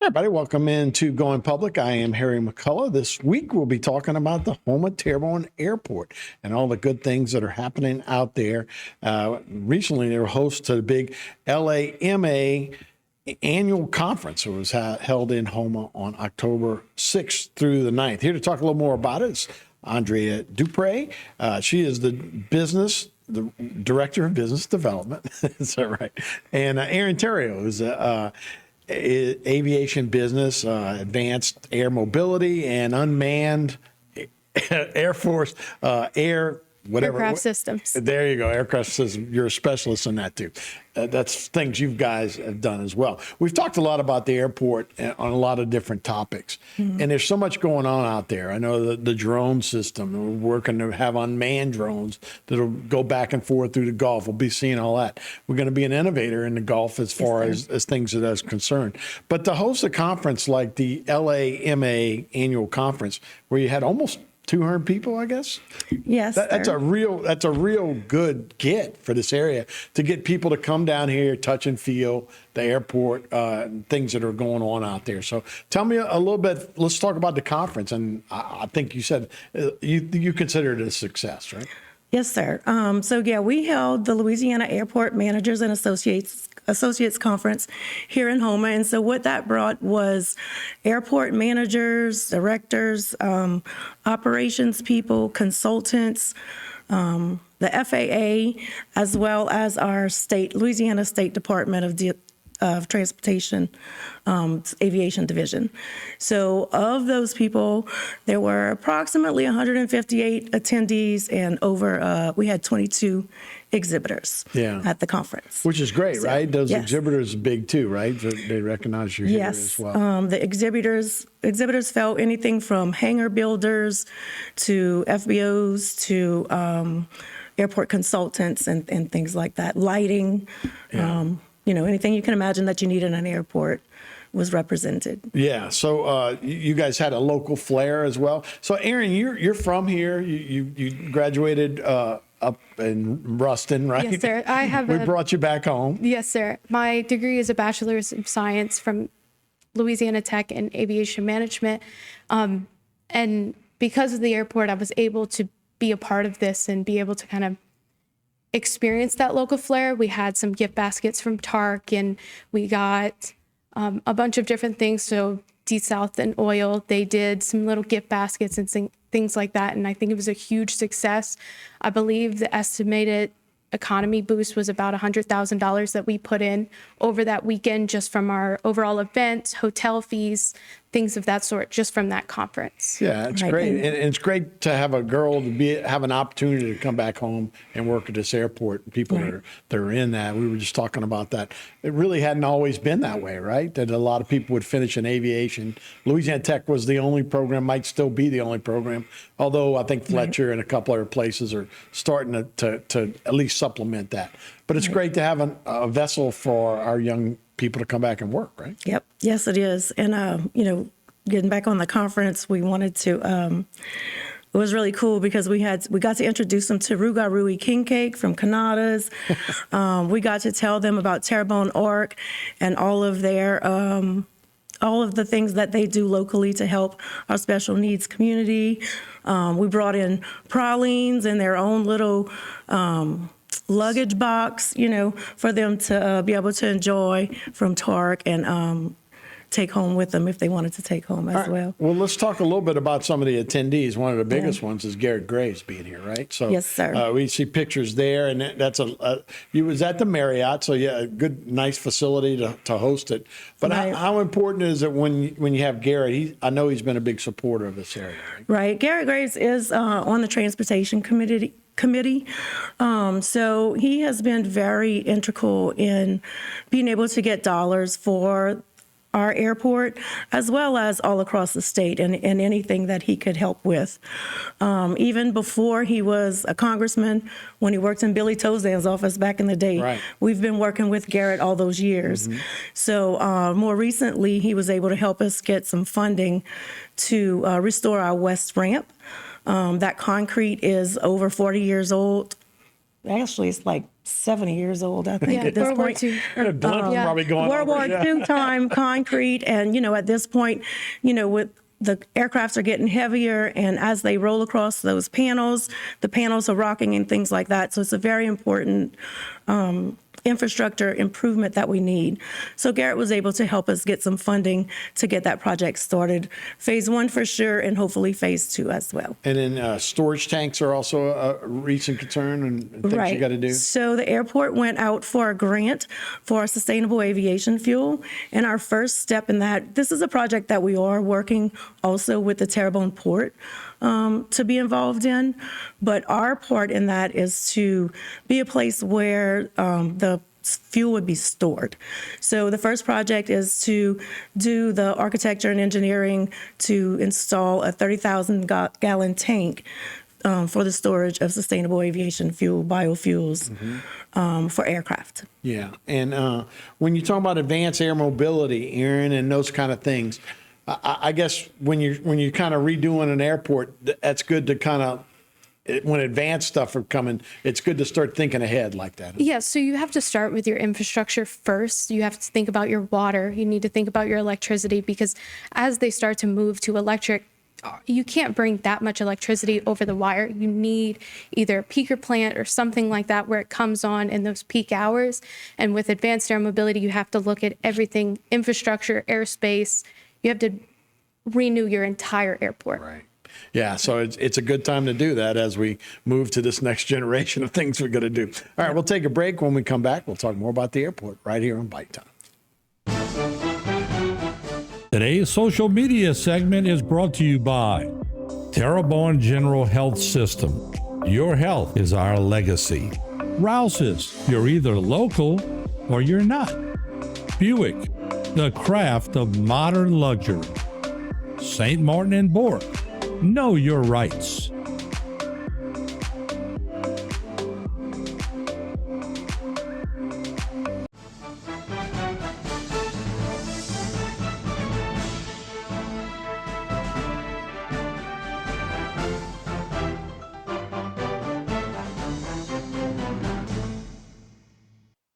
Everybody, welcome into Going Public. I am Harry McCullough. This week we'll be talking about the Houma-Terrebonne Airport and all the good things that are happening out there. Recently, they were host to the big LAMA annual conference. It was held in Houma on October 6th through the 9th. Here to talk a little more about it is Andrea Dupre. She is the Director of Business Development. Is that right? And Aaron Terrio is aviation business, advanced air mobility, and unmanned Air Force aircraft systems. There you go, aircraft systems. You're a specialist in that too. That's things you guys have done as well. We've talked a lot about the airport on a lot of different topics, and there's so much going on out there. I know the drone system. We're working to have unmanned drones that'll go back and forth through the Gulf. We'll be seeing all that. We're going to be an innovator in the Gulf as far as things that is concerned. But to host a conference like the LAMA annual conference, where you had almost 200 people, I guess. Yes, that's a real good get for this area, to get people to come down here, touch and feel the airport, and things that are going on out there. So tell me a little bit. Let's talk about the conference. And I think you said you consider it a success, right? Yes, sir. We held the Louisiana Airport Managers and Associates Conference here in Houma. And so what that brought was airport managers, directors, operations people, consultants, the FAA, as well as our Louisiana State Department of Transportation Aviation Division. So of those people, there were approximately 158 attendees, and we had 22 exhibitors at the conference. Which is great, right? Those exhibitors are big too, right? They recognize you're here as well. The exhibitors felt anything from hangar builders to FBOs to airport consultants and things like that, lighting, anything you can imagine that you need in an airport was represented. Yeah. So you guys had a local flair as well. So Aaron, you're from here. You graduated up in Ruston, right? Yes, sir. We brought you back home. Yes, sir. My degree is a bachelor's of science from Louisiana Tech in aviation management. And because of the airport, I was able to be a part of this and be able to kind of experience that local flair. We had some gift baskets from TARC, and we got a bunch of different things. So D-South and Oil, they did some little gift baskets and things like that. And I think it was a huge success. I believe the estimated economy boost was about $100,000 that we put in over that weekend, just from our overall event, hotel fees, things of that sort, just from that conference. Yeah, it's great. And it's great to have a girl have an opportunity to come back home and work at this airport. People that are in that, we were just talking about that. It really hadn't always been that way, right? That a lot of people would finish in aviation. Louisiana Tech was the only program, might still be the only program, although I think Fletcher and a couple other places are starting to at least supplement that. But it's great to have a vessel for our young people to come back and work, right? Yep. Yes, it is. And, getting back on the conference, we wanted to, it was really cool because we got to introduce them to Ruga Rui King Cake from Canada's. We got to tell them about Terrebonne Arc and all of the things that they do locally to help our special needs community. We brought in pralines in their own little luggage box, for them to be able to enjoy from TARC and take home with them if they wanted to take home as well. Well, let's talk a little bit about some of the attendees. One of the biggest ones is Garrett Graves being here, right? So yes, sir. We see pictures there, and that's you was at the Marriott, so yeah, a good, nice facility to host it. But how important is it when you have Garrett? I know he's been a big supporter of this area. Right. Garrett Graves is on the transportation committee. So he has been very integral in being able to get dollars for our airport, as well as all across the state, and anything that he could help with. Even before he was a congressman, when he worked in Billy Tozan's office back in the day, we've been working with Garrett all those years. So more recently, he was able to help us get some funding to restore our west ramp. That concrete is over 40 years old. actually it's like 70 years old, I think, Yeah, at this World War point. II. Blimps Yeah. probably going World over. War II time, concrete, and at this point, with the aircrafts are getting heavier, and as they roll across those panels, the panels are rocking and things like that. So it's a very important infrastructure improvement that we need. So Garrett was able to help us get some funding to get that project started. Phase 1 for sure, and hopefully phase 2 as well. And then storage tanks are also a recent concern and things you got to do. So the airport went out for a grant for sustainable aviation fuel. And our first step in that, this is a project that we are working also with the Terrebonne Port to be involved in. But our part in that is to be a place where the fuel would be stored. So the first project is to do the architecture and engineering to install a 30,000 gallon tank for the storage of sustainable aviation fuel, biofuels for aircraft. Yeah. And when you talk about advanced air mobility, Aaron, and those kind of things, I guess when you're kind of redoing an airport, that's good to kind of, when advanced stuff are coming, it's good to start thinking ahead like that. Yeah, so you have to start with your infrastructure first. You have to think about your water. You need to think about your electricity, because as they start to move to electric, you can't bring that much electricity over the wire. You need either a peaker plant or something like that where it comes on in those peak hours. And with advanced air mobility, you have to look at everything, infrastructure, airspace. You have to renew your entire airport. Right. Yeah, so it's a good time to do that as we move to this next generation of things we're going to do. All right, we'll take a break. When we come back, we'll talk more about the airport right here on Bite Time. Today's social media segment is brought to you by Terrebonne General Health System. Your health is our legacy. Rouse's, you're either local or you're not. Buick, the craft of modern luxury. St. Martin and Bork, know your rights.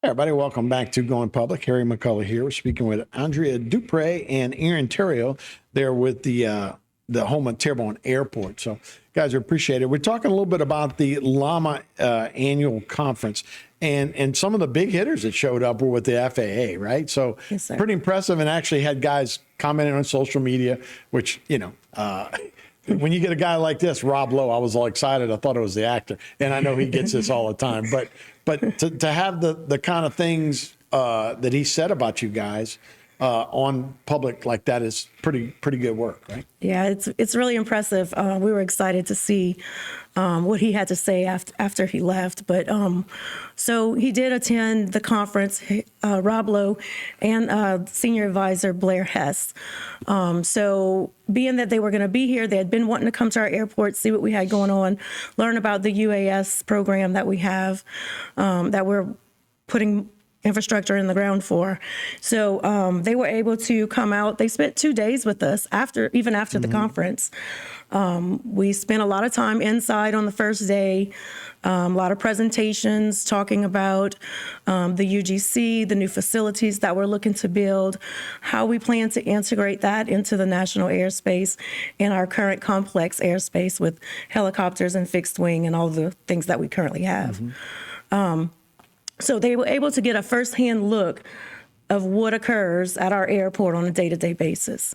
Hey everybody, welcome back to Going Public. Harry McCullough here. We're speaking with Andrea Dupre and Aaron Terrio. They're with the Houma-Terrebonne Airport. So, guys, we appreciate it. We're talking a little bit about the LAMA annual conference, and some of the big hitters that showed up were with the FAA, right? So, Yes, sir. Pretty impressive, and actually had guys commenting on social media, which, when you get a guy like this, Rob Lowe, I was all excited. I thought it was the actor, and I know he gets this all the time. But to have the kind of things that he said about you guys on public like that is pretty good work, right? Yeah, it's really impressive. We were excited to see what he had to say after he left. But so he did attend the conference, Rob Lowe and senior advisor Blair Hess. So being that they were going to be here, they had been wanting to come to our airport, see what we had going on, learn about the UAS program that we have, that we're putting infrastructure in the ground for. So they were able to come out. They spent 2 days with us even after the conference. We spent a lot of time inside on the first day, a lot of presentations talking about the UGC, the new facilities that we're looking to build, how we plan to integrate that into the national airspace and our current complex airspace with helicopters and fixed wing and all the things that we currently have. So they were able to get a firsthand look of what occurs at our airport on a day-to-day basis.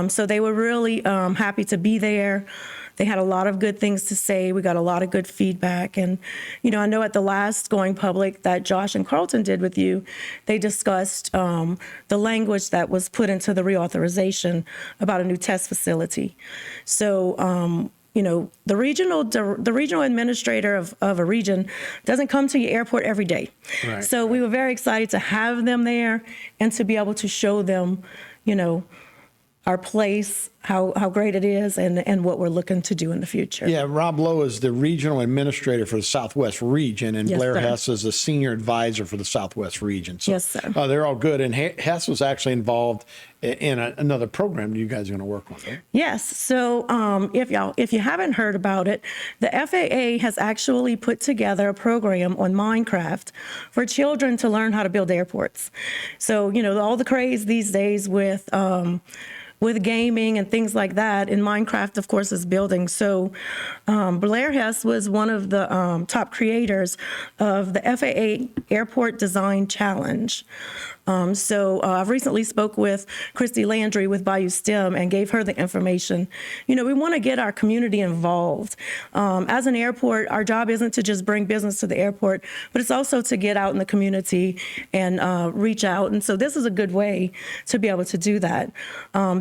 So they were really happy to be there. They had a lot of good things to say. We got a lot of good feedback. And, I know at the last Going Public that Josh and Carlton did with you, they discussed the language that was put into the reauthorization about a new test facility. So, the regional administrator of a region doesn't come to your airport every day. Right, so we were very excited to have them there and to be able to show them, our place, how great it is, and what we're looking to do in the future. Yeah, Rob Lowe is the regional administrator for the Southwest region, and Yes, Blair sir. Hess is the senior advisor for the Southwest region. So, Yes, sir. they're all good. And Hess was actually involved in another program you guys are going to work on, right? Yes. So if you haven't heard about it, the FAA has actually put together a program on Minecraft for children to learn how to build airports. So, all the craze these days with gaming and things like that, and Minecraft, of course, is building. So Blair Hess was one of the top creators of the FAA Airport Design Challenge. So I've recently spoke with Christy Landry with Bayou STEM and gave her the information. We want to get our community involved. As an airport, our job isn't to just bring business to the airport, but it's also to get out in the community and reach out. And so this is a good way to be able to do that.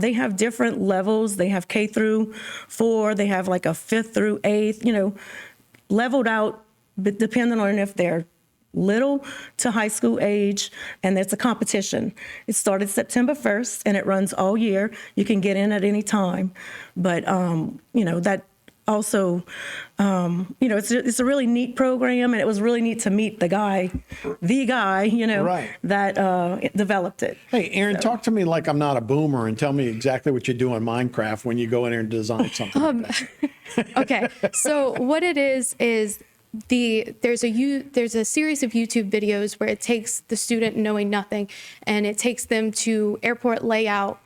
They have different levels. They have K through 4. They have like a 5th through 8th, leveled out, but depending on if they're little to high school age, and it's a competition. It started September 1st, and it runs all year. You can get in at any time, but that also, it's a really neat program, and it was really neat to meet the guy, Right. that developed it. Hey, Aaron, talk to me like I'm not a boomer and tell me exactly what you do in Minecraft when you go in there and design something. like that. Okay, so what it is there's a series of YouTube videos where it takes the student knowing nothing, and it takes them to airport layout,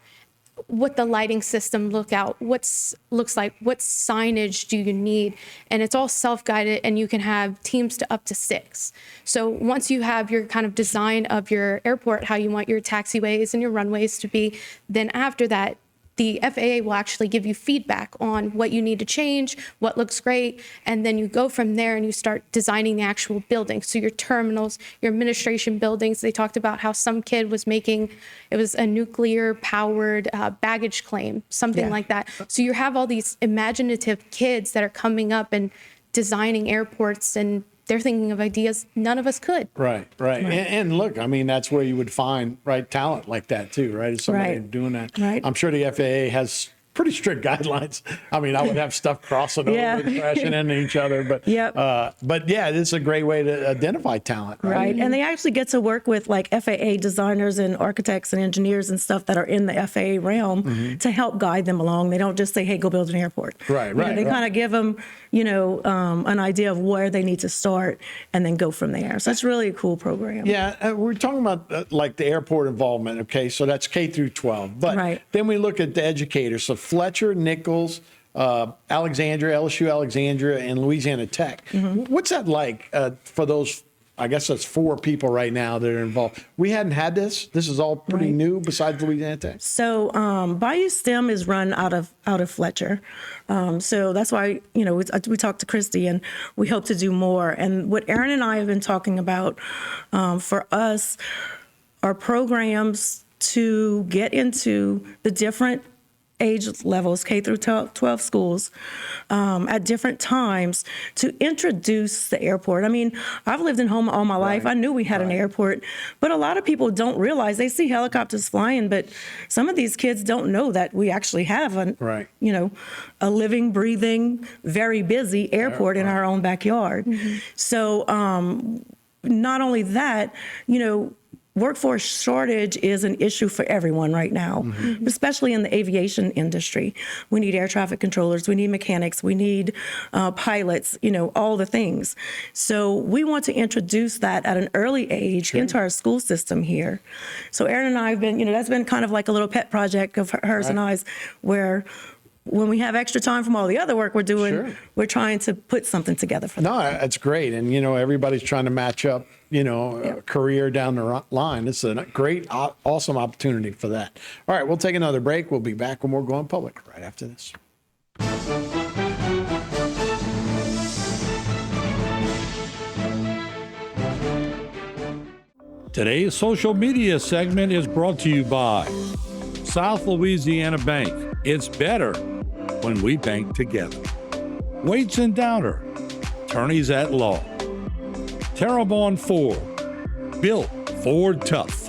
what the lighting system looks like, what signage do you need, and it's all self-guided, and you can have teams to up to 6. So once you have your kind of design of your airport, how you want your taxiways and your runways to be, then after that, the FAA will actually give you feedback on what you need to change, what looks great, and then you go from there and you start designing the actual building. So your terminals, your administration buildings, they talked about how some kid was making, it was a nuclear-powered baggage claim, something like that. So you have all these imaginative kids that are coming up and designing airports, and they're thinking of ideas none of us could. Right. And look, I mean, that's where you would find talent like that too, right? Is somebody doing that. Right. I'm sure the FAA has pretty strict guidelines. I mean, I would have stuff crossing over and crashing into each other, but but yeah, it's a great way to identify talent. Right. And they actually get to work with like FAA designers and architects and engineers and stuff that are in the FAA realm to help guide them along. They don't just say, hey, go build an airport. Right. They kind of give them, an idea of where they need to start and then go from there. So it's really a cool program. Yeah, we're talking about like the airport involvement. Okay, so that's K through 12. But then we look at the educators. So Fletcher, Nichols, Alexandria, LSU Alexandria, and Louisiana Tech. What's that like for those? I guess that's 4 people right now that are involved. We hadn't had this. This is all pretty new besides Louisiana Tech. So Bayou STEM is run out of Fletcher. So that's why, we talked to Christy and we hope to do more. And what Aaron and I have been talking about for us are programs to get into the different age levels, K through 12 schools, at different times to introduce the airport. I mean, I've lived in Houma all my life. I knew we had an airport, but a lot of people don't realize. They see helicopters flying, but some of these kids don't know that we actually have a living, breathing, very busy airport in our own backyard. So not only that, workforce shortage is an issue for everyone right now, especially in the aviation industry. We need air traffic controllers, we need mechanics, we need pilots, all the things. So we want to introduce that at an early age into our school system here. So Erin and I have been, that's been kind of like a little pet project of hers and I's, where when we have extra time from all the other work we're doing, we're trying to put something together for them. No, that's great. And, everybody's trying to match up, a career down the line. It's a great, awesome opportunity for that. All right, we'll take another break. We'll be back when we're going public right after this. Today's social media segment is brought to you by South Louisiana Bank. It's better when we bank together. Waits and Downer, attorneys at law. Terrebonne Ford, built Ford tough.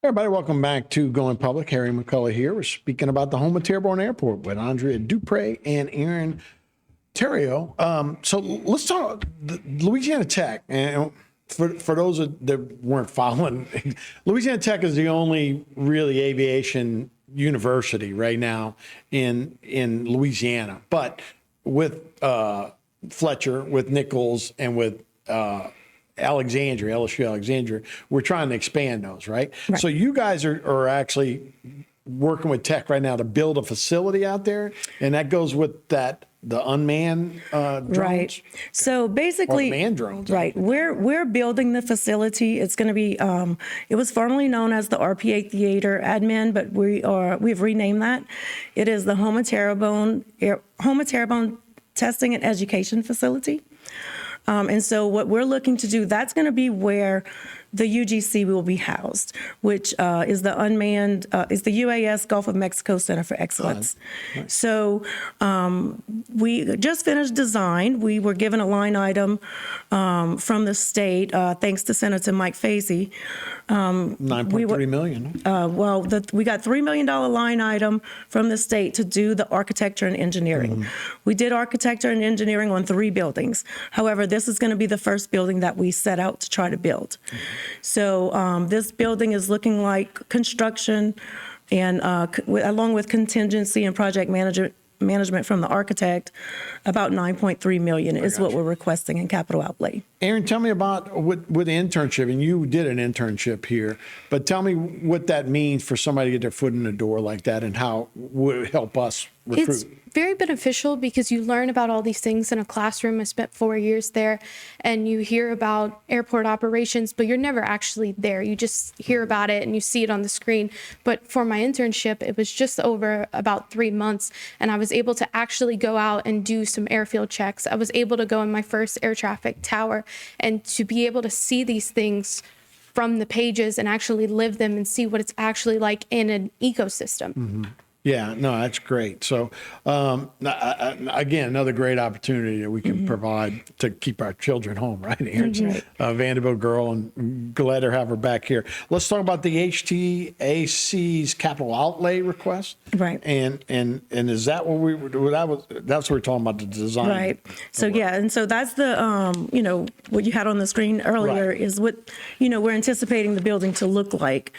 Everybody, welcome back to Going Public. Harry McCullough here. We're speaking about the Houma-Terrebonne Airport with Andrea Dupre and Aaron Terrio. So let's talk the Louisiana Tech. And for those that weren't following, Louisiana Tech is the only really aviation university right now in Louisiana. But with Fletcher, with Nichols, and with Alexandria, LSU Alexandria, we're trying to expand those, right? So you guys are actually working with Tech right now to build a facility out there, and that goes with the unmanned drones, Right. So basically, or manned drones, right? We're building the facility. It's going to be. It was formerly known as the RPA Theater Admin, but we've renamed that. It is the Houma-Terrebonne Testing and Education Facility. And so what we're looking to do, that's going to be where the UGC will be housed, which is the unmanned, is the UAS Gulf of Mexico Center for Excellence. So we just finished design. We were given a line item from the state, thanks to Senator Mike Fazee. $9.3 million. We got $3 million line item from the state to do the architecture and engineering. We did architecture and engineering on 3 buildings. However, this is going to be the first building that we set out to try to build. So this building is looking like construction, and along with contingency and project management from the architect, about $9.3 million is what we're requesting in capital outlay. Aaron, tell me about with the internship, and you did an internship here, but tell me what that means for somebody to get their foot in the door like that, and how would it help us recruit? It's very beneficial because you learn about all these things in a classroom. I spent 4 years there, and you hear about airport operations, but you're never actually there. You just hear about it and you see it on the screen. But for my internship, it was just over about 3 months, and I was able to actually go out and do some airfield checks. I was able to go in my first air traffic tower, and to be able to see these things from the pages and actually live them and see what it's actually like in an ecosystem. Yeah, no, that's great. So, again, another great opportunity that we can provide to keep our children home, right? Aaron's a Vanderbilt girl, and glad to have her back here. Let's talk about the HTAC's capital outlay request. Right. And is that what that's what we're talking about, the design. Right. So, yeah, and so that's the, what you had on the screen earlier is what, we're anticipating the building to look like.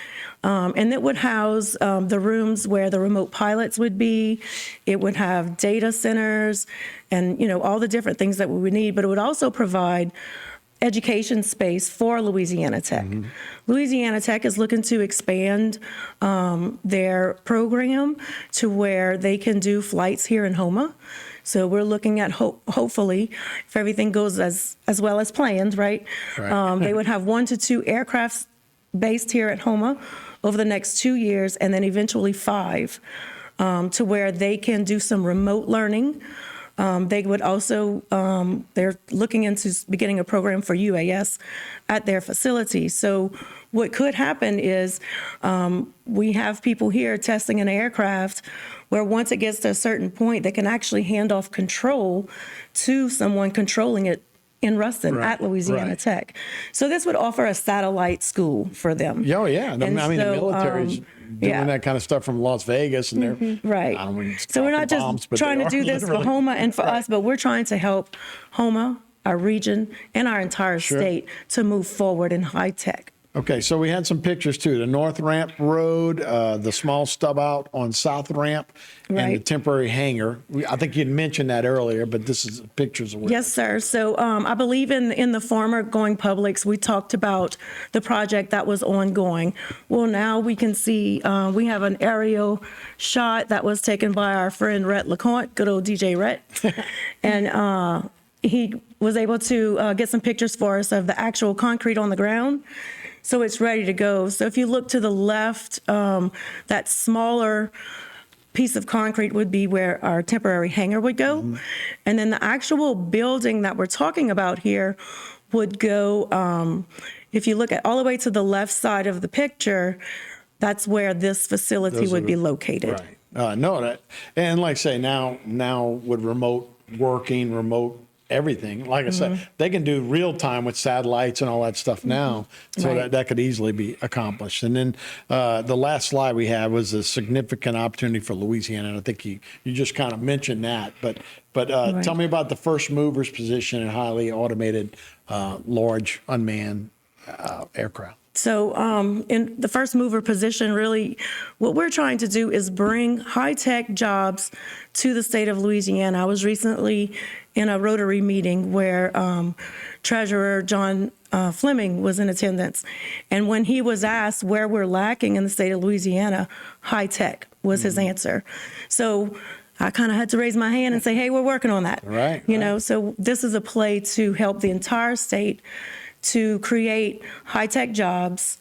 And it would house the rooms where the remote pilots would be. It would have data centers and, all the different things that we would need, but it would also provide education space for Louisiana Tech. Louisiana Tech is looking to expand their program to where they can do flights here in Houma. So we're looking at hopefully, if everything goes as well as planned, right? They would have 1 to 2 aircrafts based here at Houma over the next 2 years, and then eventually 5, to where they can do some remote learning. They would also, they're looking into beginning a program for UAS at their facility. So what could happen is we have people here testing an aircraft where once it gets to a certain point, they can actually hand off control to someone controlling it in Ruston at Louisiana Tech. So this would offer a satellite school for them. Oh, yeah. The military's doing that kind of stuff from Las Vegas, and they're right. So we're not just trying to do this for Houma and for us, but we're trying to help Houma, our region, and our entire state to move forward in high tech. Okay, so we had some pictures too. The North Ramp Road, the small stub out on South Ramp, and the temporary hangar. I think you'd mentioned that earlier, but this is pictures of it. Yes, sir. So I believe in the former Going Publics, we talked about the project that was ongoing. Well, now we can see we have an aerial shot that was taken by our friend Rhett LeCointe, good old DJ Rhett. And he was able to get some pictures for us of the actual concrete on the ground. So it's ready to go. So if you look to the left, that smaller piece of concrete would be where our temporary hangar would go. And then the actual building that we're talking about here would go, if you look at all the way to the left side of the picture, that's where this facility would be located. Right. No, that, and like I say, now with remote working, remote everything. Like I said, they can do real time with satellites and all that stuff now, so Right. that could easily be accomplished. And then the last slide we had was a significant opportunity for Louisiana, and I think you just kind of mentioned that. But Right. tell me about the first mover's position in highly automated, large unmanned aircraft. So in the first mover position, really, what we're trying to do is bring high-tech jobs to the state of Louisiana. I was recently in a Rotary meeting where Treasurer John Fleming was in attendance. And when he was asked where we're lacking in the state of Louisiana, high-tech was his answer. So I kind of had to raise my hand and say, hey, we're working on that. Right, You know, so this is a play to help the entire state to create high-tech jobs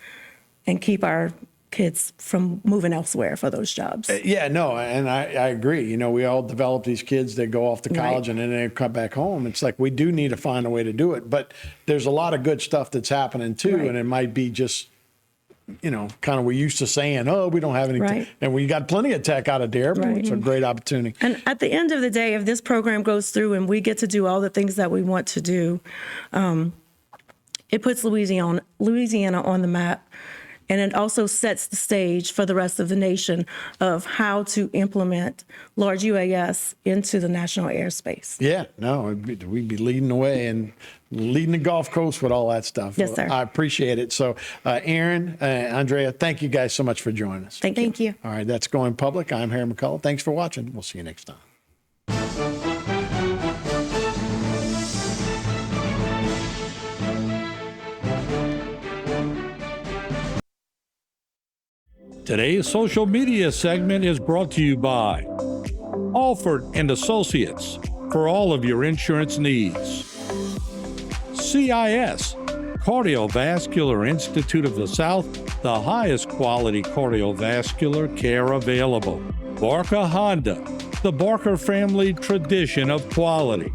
and keep our kids from moving elsewhere for those jobs. Yeah, no, and I agree. You know, we all develop these kids, they go off to college Right. and then they come back home. It's like we do need to find a way to do it. But there's a lot of good stuff that's happening too. Right. And it might be just, you know, kind of we're used to saying, oh, we don't have any. Right. And we got plenty of tech out of the airport. Right. It's a great opportunity. And at the end of the day, if this program goes through and we get to do all the things that we want to do, it puts Louisiana on the map. And it also sets the stage for the rest of the nation of how to implement large UAS into the national airspace. Yeah, no, we'd be leading the way and leading the Gulf Coast with all that stuff. Yes, sir. I appreciate it. So, Aaron, Andrea, thank you guys so much for joining us. Thank you. All right, that's Going Public. I'm Harry McCullough. Thanks for watching. We'll see you next time. Today's social media segment is brought to you by Alford and Associates for all of your insurance needs. CIS, Cardiovascular Institute of the South, the highest quality cardiovascular care available. Barker Honda, the Barker family tradition of quality.